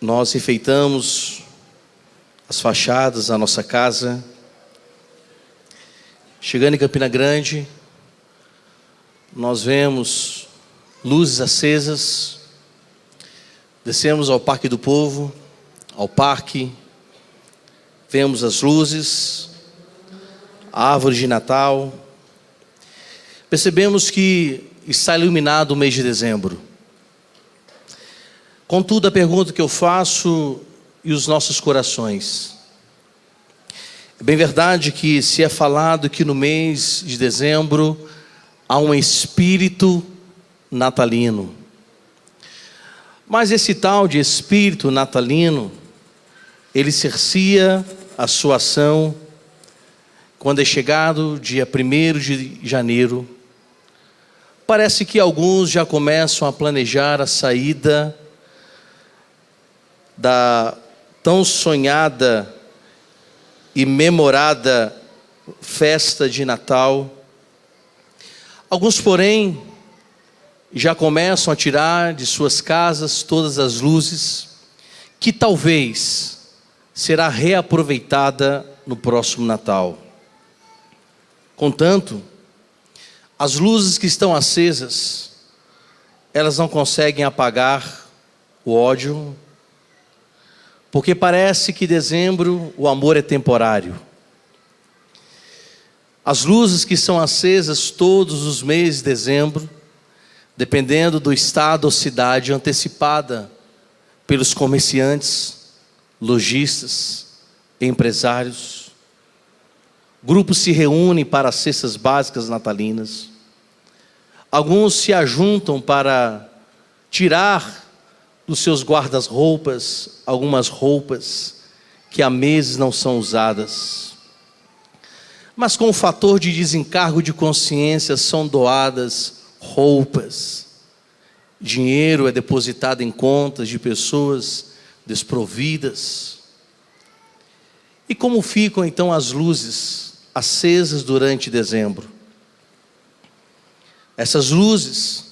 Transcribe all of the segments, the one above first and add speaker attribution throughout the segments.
Speaker 1: nós enfeitamos as fachadas da nossa casa. Chegando em Campina Grande, nós vemos luzes acesas. Descemos ao Parque do Povo, ao parque, vemos as luzes, a árvore de Natal. Percebemos que está iluminado o mês de dezembro. Contudo, a pergunta que eu faço, e os nossos corações? É bem verdade que se é falado que no mês de dezembro há um espírito natalino. Mas esse tal de espírito natalino, ele cerceia a sua ação quando é chegado o dia 1º de janeiro. Parece que alguns já começam a planejar a saída da tão sonhada e memorada festa de Natal. Alguns, porém, já começam a tirar de suas casas todas as luzes que talvez será reaproveitada no próximo Natal. Contanto, as luzes que estão acesas, elas não conseguem apagar o ódio, porque parece que em dezembro o amor é temporário. As luzes que são acesas todos os meses de dezembro, dependendo do estado ou cidade, antecipada pelos comerciantes, lojistas, empresários. Grupos se reúnem para as cestas básicas natalinas. Alguns se ajuntam para tirar dos seus guarda-roupas algumas roupas que há meses não são usadas. Mas com o fator de desencargo de consciência são doadas roupas. Dinheiro é depositado em contas de pessoas desprovidas. E como ficam então as luzes acesas durante dezembro? Essas luzes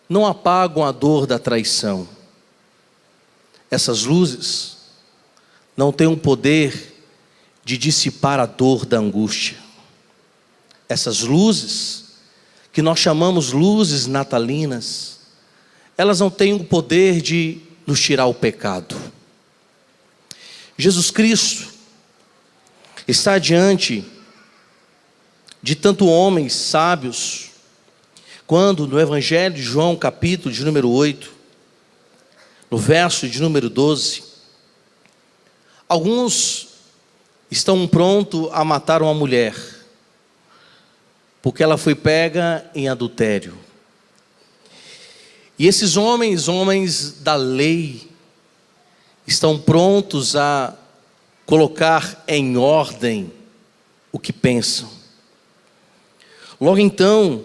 Speaker 1: não apagam a dor da traição. Essas luzes não têm o poder de dissipar a dor da angústia. Essas luzes, que nós chamamos luzes natalinas, elas não têm o poder de nos tirar o pecado. Jesus Cristo está diante de tanto homens sábios, quando no Evangelho de João, capítulo de número 8, no verso de número 12, alguns estão prontos a matar uma mulher, porque ela foi pega em adultério. E esses homens da lei, estão prontos a colocar em ordem o que pensam. Logo então,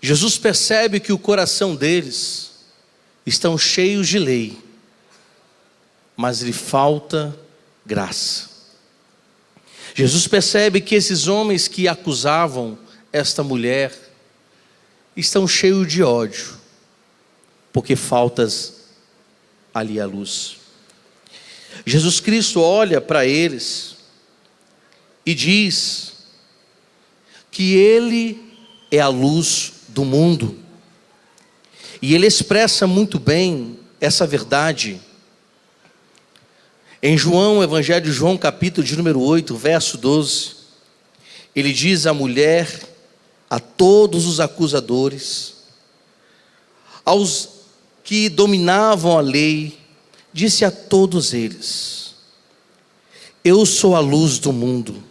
Speaker 1: Jesus percebe que o coração deles estão cheios de lei, mas lhe falta graça. Jesus percebe que esses homens que acusavam esta mulher estão cheios de ódio, porque faltas ali a luz. Jesus Cristo olha para eles e diz que Ele é a luz do mundo. E Ele expressa muito bem essa verdade. Em João, Evangelho de João, capítulo de número 8, verso 12, Ele diz à mulher, a todos os acusadores, aos que dominavam a lei, disse a todos eles: eu sou a luz do mundo.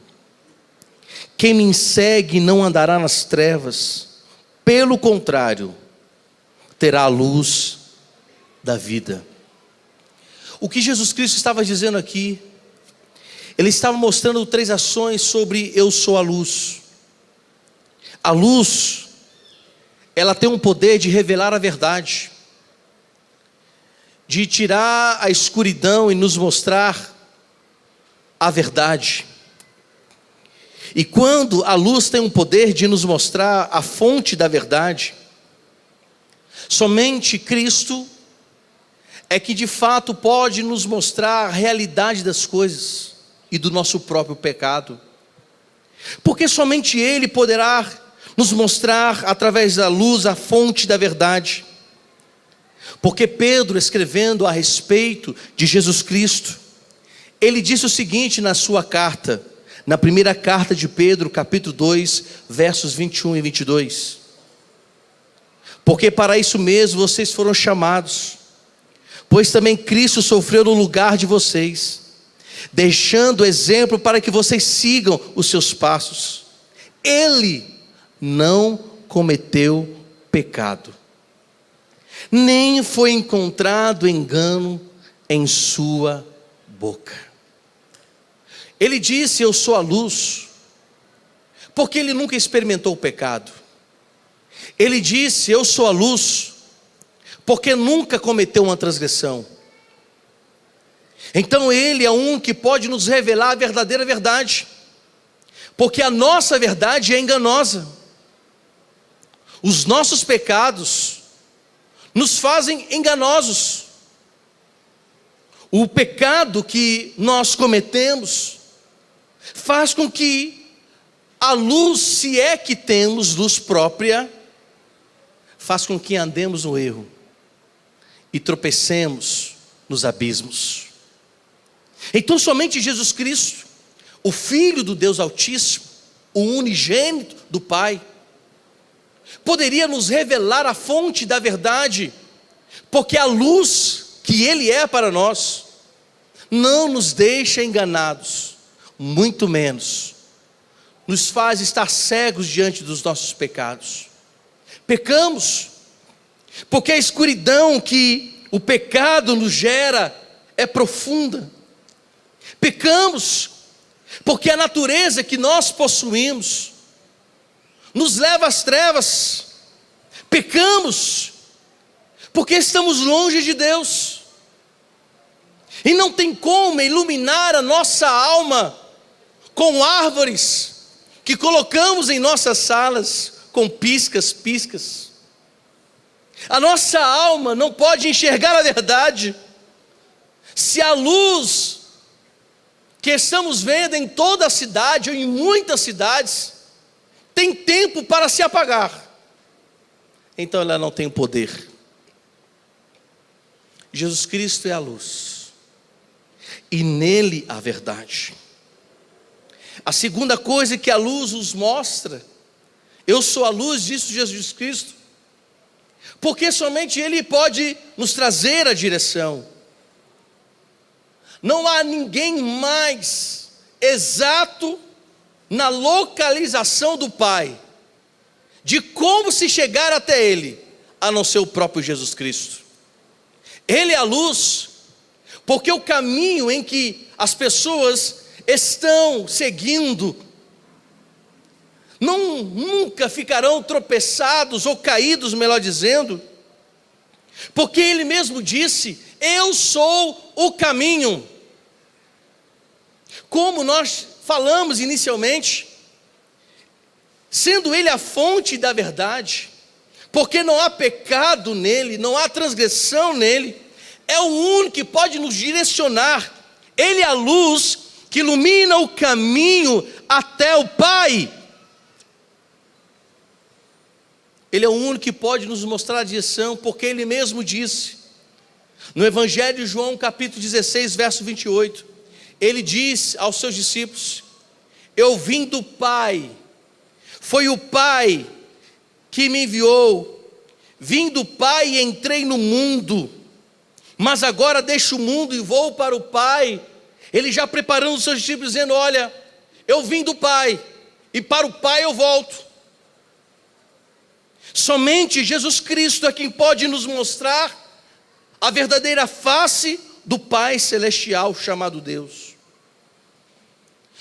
Speaker 1: Quem me segue não andará nas trevas, pelo contrário, terá a luz da vida. O que Jesus Cristo estava dizendo aqui, Ele estava mostrando 3 ações sobre eu sou a luz. A luz, ela tem um poder de revelar a verdade, de tirar a escuridão e nos mostrar a verdade. E quando a luz tem um poder de nos mostrar a fonte da verdade, somente Cristo é que de fato pode nos mostrar a realidade das coisas e do nosso próprio pecado. Porque somente Ele poderá nos mostrar através da luz a fonte da verdade. Porque Pedro, escrevendo a respeito de Jesus Cristo, ele disse o seguinte na sua carta, na primeira carta de Pedro, capítulo 2, versos 21 e 22. Porque para isso mesmo vocês foram chamados, pois também Cristo sofreu no lugar de vocês, deixando exemplo para que vocês sigam os seus passos. Ele não cometeu pecado, nem foi encontrado engano em sua boca. Ele disse: eu sou a luz, porque ele nunca experimentou o pecado. Ele disse: eu sou a luz, porque nunca cometeu uma transgressão. Então ele é um que pode nos revelar a verdadeira verdade, porque a nossa verdade é enganosa. Os nossos pecados nos fazem enganosos. O pecado que nós cometemos faz com que a luz, se é que temos luz própria, faz com que andemos no erro e tropecemos nos abismos. Então somente Jesus Cristo, o Filho do Deus Altíssimo, o unigênito do Pai, poderia nos revelar a fonte da verdade, porque a luz que Ele é para nós não nos deixa enganados, muito menos nos faz estar cegos diante dos nossos pecados. Pecamos porque a escuridão que o pecado nos gera é profunda. Pecamos porque a natureza que nós possuímos nos leva às trevas. Pecamos porque estamos longe de Deus, e não tem como iluminar a nossa alma com árvores que colocamos em nossas salas com piscas. A nossa alma não pode enxergar a verdade se a luz que estamos vendo em toda a cidade, ou em muitas cidades, tem tempo para se apagar. Então ela não tem poder. Jesus Cristo é a luz, e nele a verdade. A segunda coisa que a luz nos mostra: eu sou a luz, disse Jesus Cristo, porque somente Ele pode nos trazer a direção. Não há ninguém mais exato na localização do Pai, de como se chegar até Ele, a não ser o próprio Jesus Cristo. Ele é a luz, porque o caminho em que as pessoas estão seguindo nunca ficarão tropeçados ou caídos, melhor dizendo, porque Ele mesmo disse: eu sou o caminho. Como nós falamos inicialmente, sendo Ele a fonte da verdade, porque não há pecado nele, não há transgressão nele, é o único que pode nos direcionar. Ele é a luz que ilumina o caminho até o Pai. Ele é o único que pode nos mostrar a direção, porque Ele mesmo disse, no Evangelho de João, capítulo 16, verso 28, Ele disse aos seus discípulos: eu vim do Pai, foi o Pai que me enviou, vim do Pai e entrei no mundo, mas agora deixo o mundo e vou para o Pai. Ele já preparando os seus discípulos, dizendo: olha, eu vim do Pai, e para o Pai eu volto. Somente Jesus Cristo é quem pode nos mostrar a verdadeira face do Pai Celestial chamado Deus.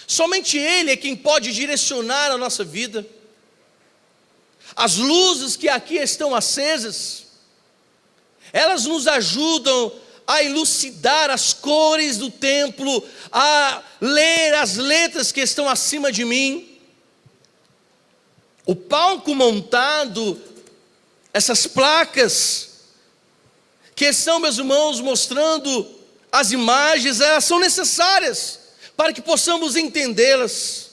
Speaker 1: Somente Ele é quem pode direcionar a nossa vida. As luzes que aqui estão acesas, elas nos ajudam a elucidar as cores do templo, a ler as letras que estão acima de mim. O palco montado, essas placas que estão, meus irmãos, mostrando as imagens, elas são necessárias para que possamos entendê-las.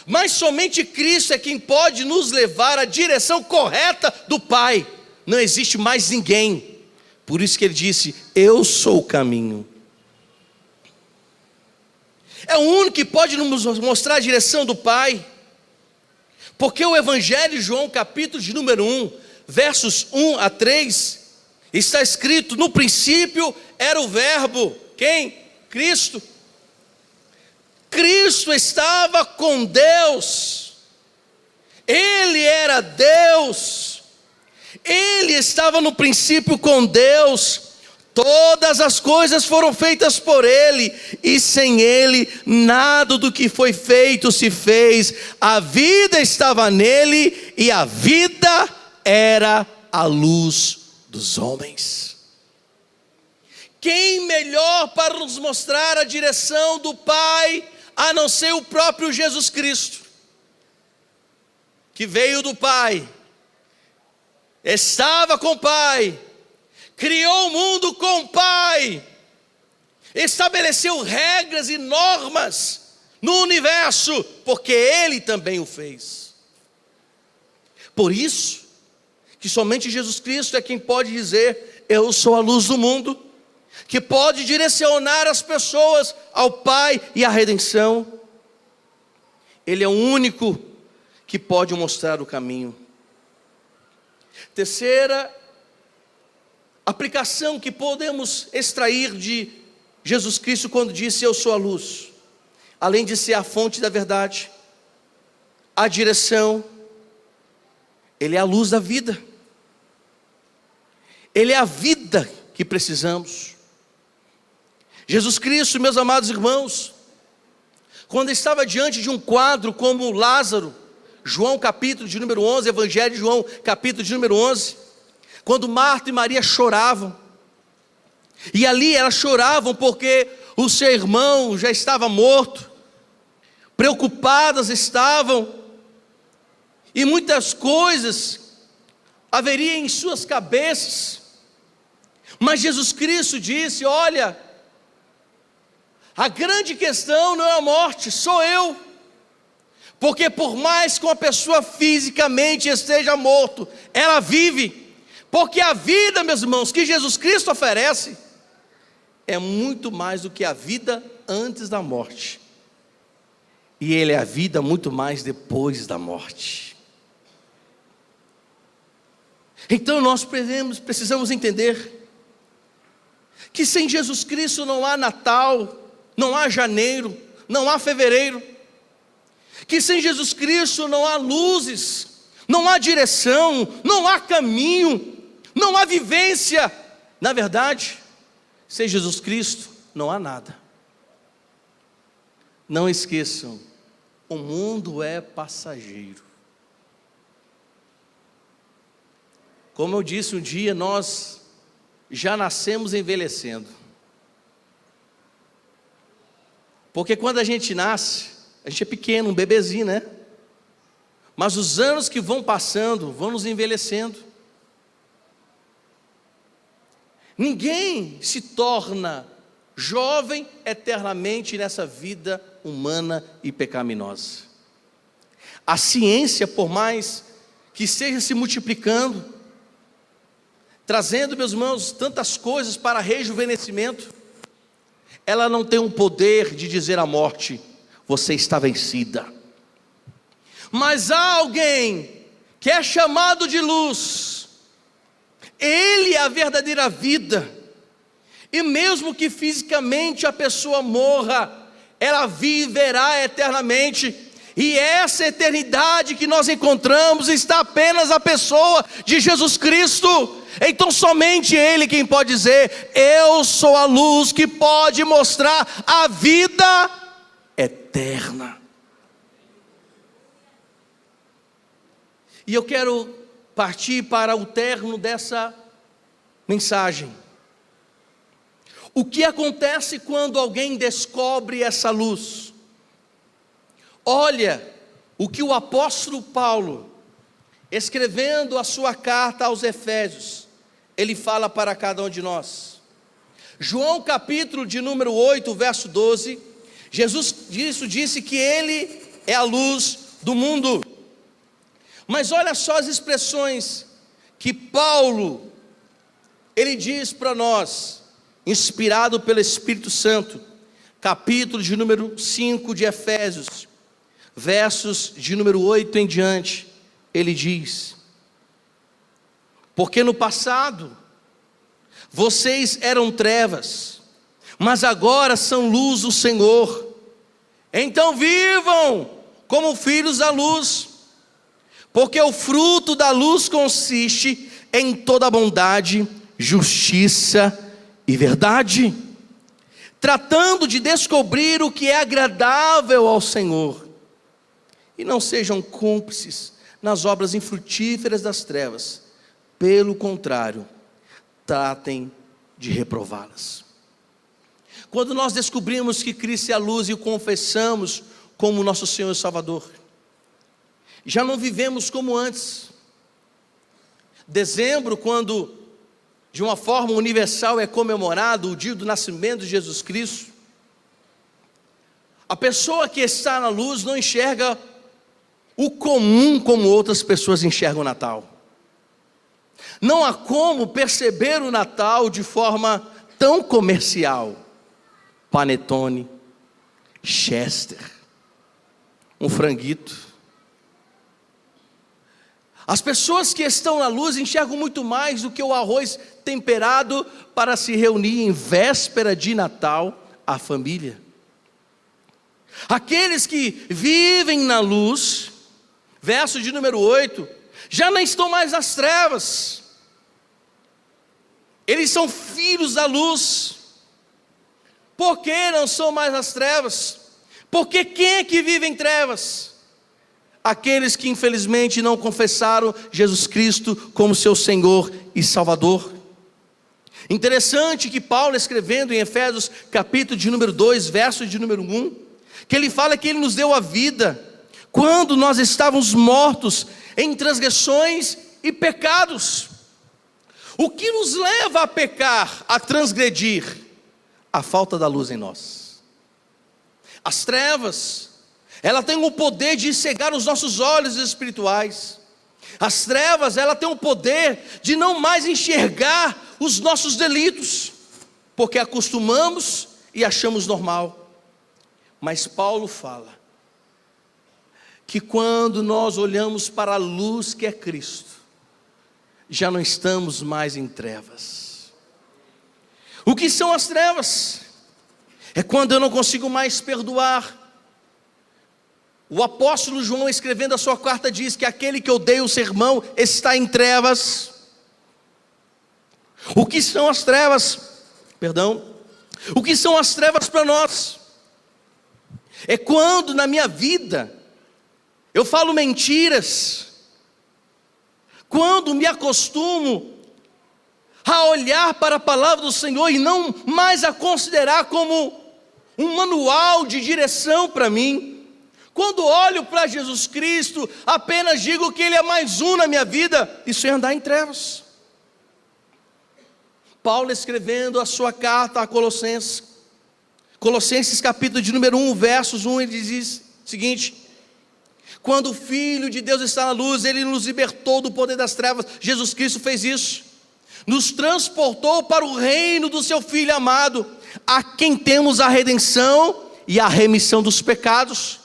Speaker 1: Mas somente Cristo é quem pode nos levar à direção correta do Pai. Não existe mais ninguém. Por isso que ele disse: eu sou o caminho. É o único que pode nos mostrar a direção do Pai. Porque o Evangelho de João, capítulo de número 1, versos 1 a 3, está escrito: no princípio era o Verbo. Quem? Cristo. Cristo estava com Deus. Ele era Deus. Ele estava no princípio com Deus. Todas as coisas foram feitas por Ele, e sem Ele nada do que foi feito se fez. A vida estava nele, e a vida era a luz dos homens. Quem melhor para nos mostrar a direção do Pai, a não ser o próprio Jesus Cristo, que veio do Pai, estava com o Pai, criou o mundo com o Pai, estabeleceu regras e normas no universo, porque Ele também o fez. Por isso que somente Jesus Cristo é quem pode dizer: eu sou a luz do mundo, que pode direcionar as pessoas ao Pai e à redenção. Ele é o único que pode mostrar o caminho. Terceira aplicação que podemos extrair de Jesus Cristo quando disse: eu sou a luz, além de ser a fonte da verdade, a direção, Ele é a luz da vida. Ele é a vida que precisamos. Jesus Cristo, meus amados irmãos, quando estava diante de um quadro como Lázaro, João capítulo de número 11, Evangelho de João capítulo de número 11, quando Marta e Maria choravam, e ali elas choravam porque o seu irmão já estava morto, preocupadas estavam, e muitas coisas haveria em suas cabeças, mas Jesus Cristo disse: olha, a grande questão não é a morte, sou eu. Porque por mais que uma pessoa fisicamente esteja morto, ela vive. Porque a vida, meus irmãos, que Jesus Cristo oferece, é muito mais do que a vida antes da morte. E Ele é a vida muito mais depois da morte. Então nós precisamos entender que sem Jesus Cristo não há Natal, não há janeiro, não há fevereiro. Que sem Jesus Cristo não há luzes, não há direção, não há caminho, não há vivência. Na verdade, sem Jesus Cristo não há nada. Não esqueçam, o mundo é passageiro. Como eu disse um dia, nós já nascemos envelhecendo. Porque quando a gente nasce, a gente é pequeno, um bebezinho, né? Mas os anos que vão passando, vão nos envelhecendo. Ninguém se torna jovem eternamente nessa vida humana e pecaminosa. A ciência, por mais que esteja se multiplicando, trazendo, meus irmãos, tantas coisas para rejuvenescimento, ela não tem um poder de dizer à morte: você está vencida. Mas há alguém que é chamado de luz, Ele é a verdadeira vida, e mesmo que fisicamente a pessoa morra, ela viverá eternamente, e essa eternidade que nós encontramos está apenas na pessoa de Jesus Cristo. Então somente Ele quem pode dizer: eu sou a luz que pode mostrar a vida eterna. E eu quero partir para o término dessa mensagem. O que acontece quando alguém descobre essa luz? Olha o que o apóstolo Paulo, escrevendo a sua carta aos Efésios, Ele fala para cada um de nós. João capítulo de número 8, verso 12, Jesus disse que Ele é a luz do mundo. Mas olha só as expressões que Paulo, ele diz para nós, inspirado pelo Espírito Santo, capítulo de número 5 de Efésios, versos de número 8 em diante, ele diz: porque no passado, vocês eram trevas, mas agora são luz do Senhor, então vivam como filhos da luz, porque o fruto da luz consiste em toda bondade, justiça e verdade, tratando de descobrir o que é agradável ao Senhor, e não sejam cúmplices nas obras infrutíferas das trevas, pelo contrário, tratem de reprová-las. Quando nós descobrimos que Cristo é a luz e o confessamos como nosso Senhor e Salvador, já não vivemos como antes. Dezembro, quando de uma forma universal é comemorado o dia do nascimento de Jesus Cristo, a pessoa que está na luz não enxerga o comum como outras pessoas enxergam o Natal. Não há como perceber o Natal de forma tão comercial. Panetone, Chester, um franguito. As pessoas que estão na luz enxergam muito mais do que o arroz temperado para se reunir em véspera de Natal, a família. Aqueles que vivem na luz, verso de número 8, já não estão mais nas trevas. Eles são filhos da luz. Por que não são mais nas trevas? Porque quem é que vive em trevas? Aqueles que infelizmente não confessaram Jesus Cristo como seu Senhor e Salvador. Interessante que Paulo, escrevendo em Efésios capítulo de número 2, verso de número 1, que ele fala que Ele nos deu a vida, quando nós estávamos mortos em transgressões e pecados. O que nos leva a pecar, a transgredir? A falta da luz em nós. As trevas, ela tem o poder de cegar os nossos olhos espirituais. As trevas, ela tem o poder de não mais enxergar os nossos delitos, porque acostumamos e achamos normal. Mas Paulo fala que quando nós olhamos para a luz que é Cristo, já não estamos mais em trevas. O que são as trevas? É quando eu não consigo mais perdoar. O apóstolo João, escrevendo a sua carta, diz que aquele que odeia o seu irmão está em trevas. O que são as trevas? O que são as trevas para nós? É quando na minha vida eu falo mentiras, quando me acostumo a olhar para a palavra do Senhor e não mais a considerar como um manual de direção para mim. Quando olho para Jesus Cristo, apenas digo que Ele é mais um na minha vida. Isso é andar em trevas. Paulo, escrevendo a sua carta a Colossenses, Colossenses capítulo de número 1, versos 1, ele diz o seguinte: quando o Filho de Deus está na luz, Ele nos libertou do poder das trevas. Jesus Cristo fez isso, nos transportou para o reino do seu Filho amado, a quem temos a redenção e a remissão dos pecados.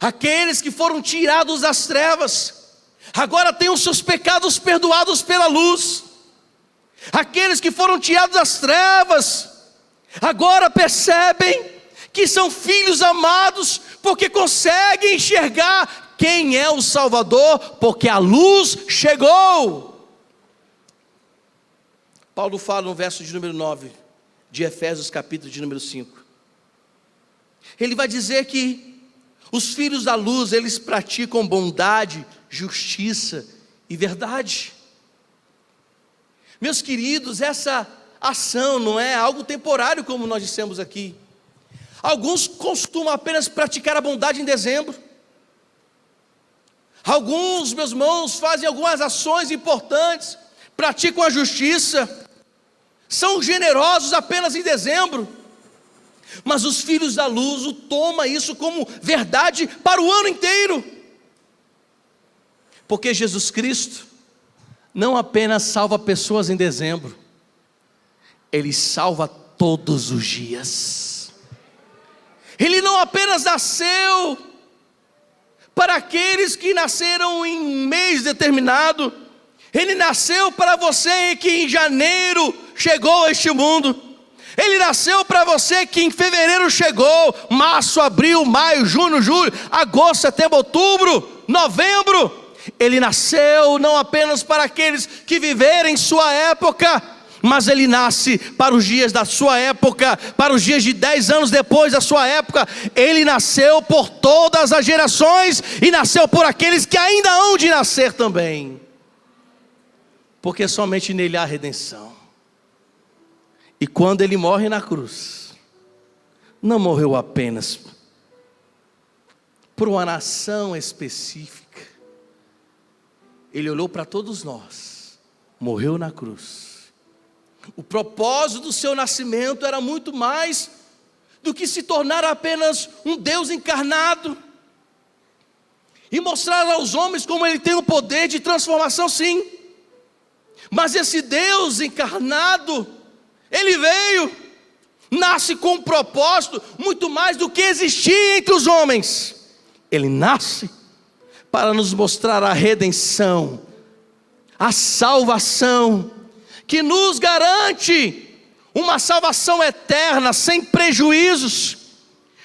Speaker 1: Aqueles que foram tirados das trevas, agora têm os seus pecados perdoados pela luz. Aqueles que foram tirados das trevas, agora percebem que são filhos amados, porque conseguem enxergar quem é o Salvador, porque a luz chegou. Paulo fala no verso de número 9, de Efésios capítulo de número 5. Ele vai dizer que os filhos da luz, eles praticam bondade, justiça e verdade. Meus queridos, essa ação não é algo temporário, como nós dissemos aqui. Alguns costumam apenas praticar a bondade em dezembro. Alguns, meus irmãos, fazem algumas ações importantes praticam a justiça, são generosos apenas em dezembro. Mas os filhos da luz tomam isso como verdade para o ano inteiro. Porque Jesus Cristo não apenas salva pessoas em dezembro, Ele salva todos os dias. Ele não apenas nasceu para aqueles que nasceram em um mês determinado. Ele nasceu para você que em janeiro chegou a este mundo. Ele nasceu para você que em fevereiro chegou, março, abril, maio, junho, julho, agosto, setembro, outubro, novembro. Ele nasceu não apenas para aqueles que viverem sua época, mas Ele nasce para os dias da sua época, para os dias de 10 anos depois da sua época. Ele nasceu por todas as gerações e nasceu por aqueles que ainda hão de nascer também. Porque somente nele há redenção. E quando Ele morre na cruz, não morreu apenas por uma nação específica. Ele olhou para todos nós, morreu na cruz. O propósito do seu nascimento era muito mais do que se tornar apenas um Deus encarnado e mostrar aos homens como Ele tem o poder de transformação, sim. Mas esse Deus encarnado, Ele veio, nasce com um propósito muito mais do que existir entre os homens. Ele nasce para nos mostrar a redenção, a salvação, que nos garante uma salvação eterna, sem prejuízos,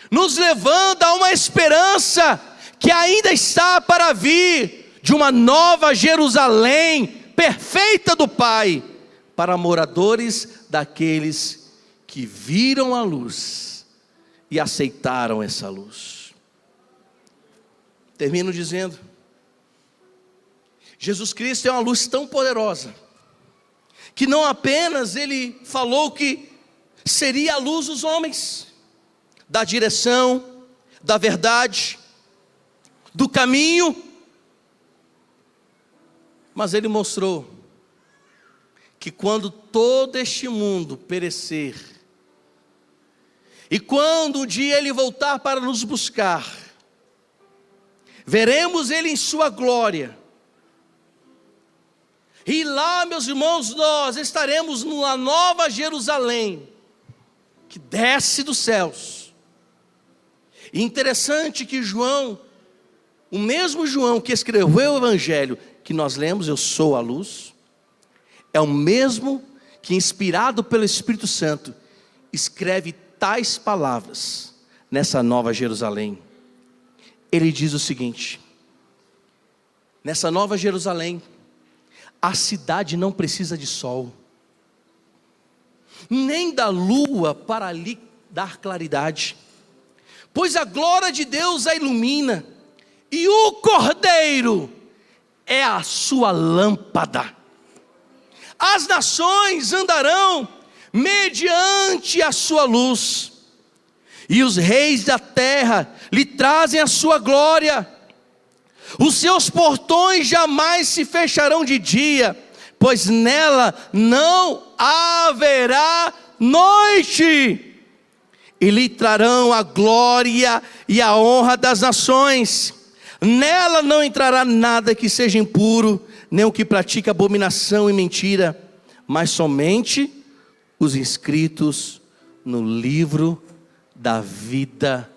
Speaker 1: nos levando a uma esperança que ainda está para vir, de uma nova Jerusalém, perfeita do Pai, para moradores daqueles que viram a luz e aceitaram essa luz. Termino dizendo, Jesus Cristo é uma luz tão poderosa, que não apenas Ele falou que seria a luz dos homens, da direção, da verdade, do caminho, mas Ele mostrou que quando todo este mundo perecer, e quando um dia Ele voltar para nos buscar, veremos Ele em sua glória, e lá, meus irmãos, nós estaremos numa nova Jerusalém, que desce dos céus. E interessante que João, o mesmo João que escreveu o Evangelho que nós lemos, eu sou a luz, é o mesmo que, inspirado pelo Espírito Santo, escreve tais palavras nessa nova Jerusalém. Ele diz o seguinte: nessa nova Jerusalém, a cidade não precisa de sol, nem da lua para lhe dar claridade, pois a glória de Deus a ilumina, e o Cordeiro é a sua lâmpada. As nações andarão mediante a sua luz, e os reis da terra lhe trazem a sua glória. Os seus portões jamais se fecharão de dia, pois nela não haverá noite. E lhe trarão a glória e a honra das nações. Nela não entrará nada que seja impuro, nem o que pratica abominação e mentira, mas somente os inscritos no livro da vida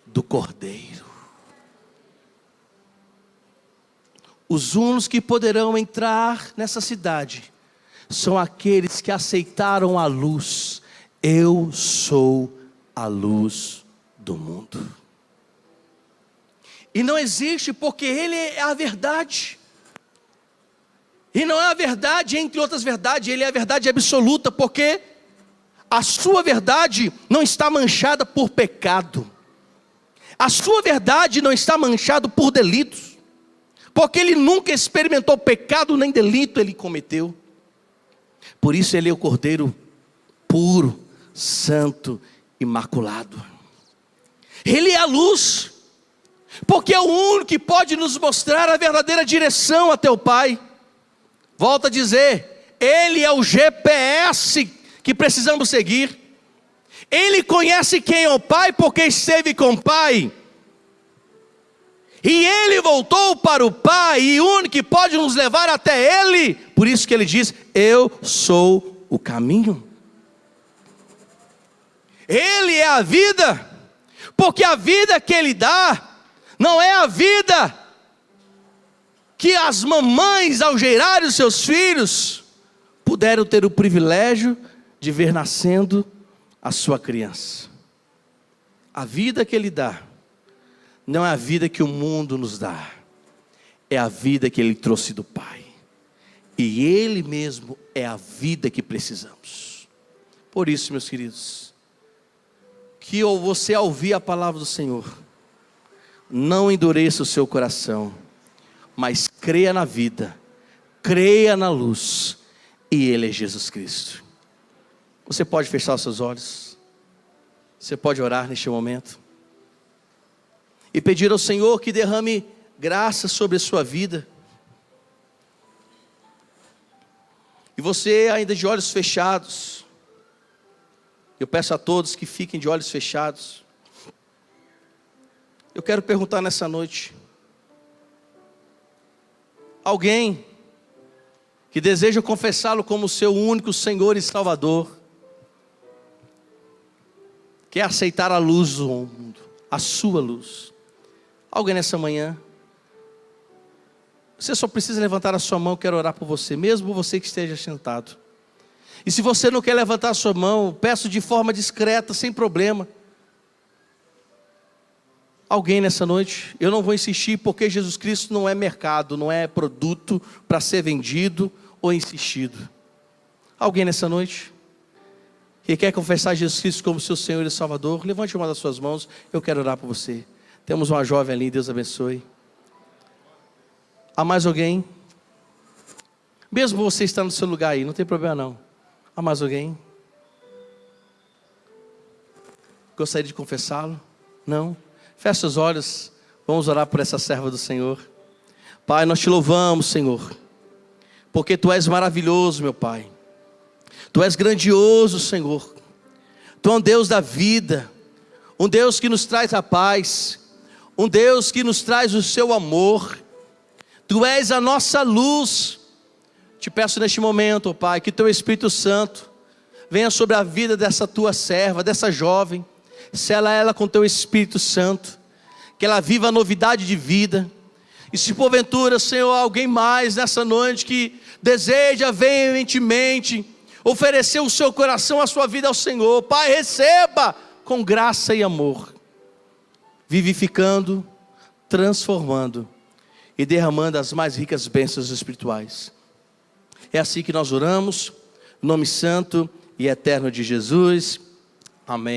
Speaker 1: do Cordeiro. Os únicos que poderão entrar nessa cidade são aqueles que aceitaram a luz. Eu sou a luz do mundo. E não existe, porque Ele é a verdade. E não é a verdade entre outras verdades, Ele é a verdade absoluta, porque a sua verdade não está manchada por pecado. A sua verdade não está manchada por delitos. Porque Ele nunca experimentou pecado, nem delito Ele cometeu. Por isso Ele é o Cordeiro puro, santo, imaculado. Ele é a luz, porque é o único que pode nos mostrar a verdadeira direção até o Pai. Volto a dizer, Ele é o GPS que precisamos seguir. Ele conhece quem é o Pai, porque esteve com o Pai. E Ele voltou para o Pai, e o único que pode nos levar até Ele. Por isso que Ele diz, eu sou o caminho. Ele é a vida, porque a vida que Ele dá, não é a vida que as mamães, ao gerarem os seus filhos, puderam ter o privilégio de ver nascendo a sua criança. A vida que Ele dá, não é a vida que o mundo nos dá, é a vida que Ele trouxe do Pai. E Ele mesmo é a vida que precisamos. Por isso, meus queridos, que você ao ouvir a palavra do Senhor, não endureça o seu coração, mas creia na vida, creia na luz, e Ele é Jesus Cristo. Você pode fechar os seus olhos, você pode orar neste momento, e pedir ao Senhor que derrame graça sobre a sua vida. E você ainda de olhos fechados, eu peço a todos que fiquem de olhos fechados. Eu quero perguntar nessa noite, alguém que deseja confessá-lo como seu único Senhor e Salvador, quer aceitar a luz do mundo, a sua luz. Alguém nessa manhã, você só precisa levantar a sua mão, eu quero orar por você, mesmo você que esteja sentado. E se você não quer levantar a sua mão, peço de forma discreta, sem problema. Alguém nessa noite, eu não vou insistir, porque Jesus Cristo não é mercado, não é produto para ser vendido ou insistido. Alguém nessa noite, que quer confessar Jesus Cristo como seu Senhor e Salvador, levante uma das suas mãos, eu quero orar por você. Temos uma jovem ali, Deus abençoe. Há mais alguém? Mesmo você está no seu lugar aí, não tem problema não. Há mais alguém? Gostaria de confessá-lo? Não? Feche os olhos, vamos orar por essa serva do Senhor. Pai, nós te louvamos, Senhor, porque Tu és maravilhoso, meu Pai. Tu és grandioso, Senhor. Tu é um Deus da vida, um Deus que nos traz a paz, um Deus que nos traz o seu amor. Tu és a nossa luz. Te peço neste momento, ó Pai, que Teu Espírito Santo venha sobre a vida dessa Tua serva, dessa jovem. Sela ela com Teu Espírito Santo, que ela viva a novidade de vida. E se porventura, Senhor, alguém mais nessa noite que deseja veementemente oferecer o seu coração, a sua vida ao Senhor, Pai, receba com graça e amor, vivificando, transformando e derramando as mais ricas bênçãos espirituais. É assim que nós oramos, no nome santo e eterno de Jesus. Amém.